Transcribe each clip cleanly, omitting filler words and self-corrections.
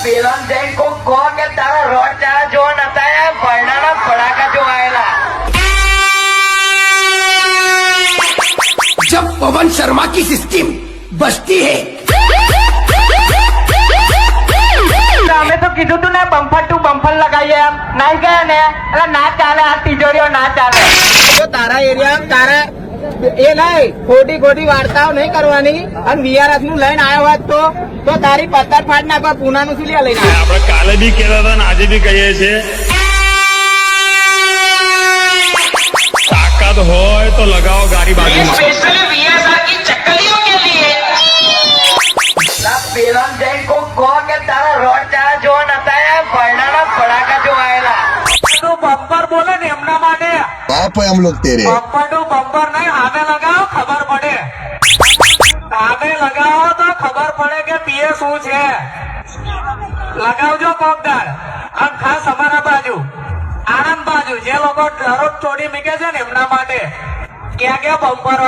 પેલા જઈને કોક કહો કે તારા રોડ ચારા જોવા નતા યાર, ભરણાના ફડાકા જોવા આયેલા. जब पवन शर्मा की सिस्टम बजती है અમે તો કીધું તું ને બમ્ફર ટુ બમ્ફર લગાવીએ એમ, નહીં ગયા ને એટલે ના ચાલે, આ તિજોરીઓ ના ચાલે. તો તારા એરિયા તારા એ નહીં ખોટી ખોટી વાર્તાઓ નહીં કરવાની અને વીઆરએફ નું લઈને આવ્યો હોત તો તારી પત્તર ફાડ નાખવા પૂના નું સુલિયા લઈને આવ્યો. આપણે કાલે બી કહેતા હતા ને આજે બી કહીએ છીએ, તાકાત હોય તો લગાવો ગાડી બાજુમાં. પેલા જઈને કોક કહો કે તારા રોડ ચારા જોવા નતા યાર, ભરણાના ફડાકા જોવા આયેલા. બમ્પર બોલે ને એમના માટે बाप है हम लोग तेरे બમ્પર ટુ બમ્પર નહીં, હાથે લગાવો ખબર પડે, હાથે લગાવો તો ખબર પડે કે પીએ શું છે. લગાવજો કોકદાર. અને ખાસ અમારા બાજુ આણંદ બાજુ જે લોકો દરરોજ ચોરી મૂકે છે ને એમના માટે ક્યાં ક્યાં બમ્પર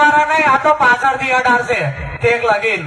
વાળા નહીં, આ તો પાછળથી અડાડશે ઠેક લગીન.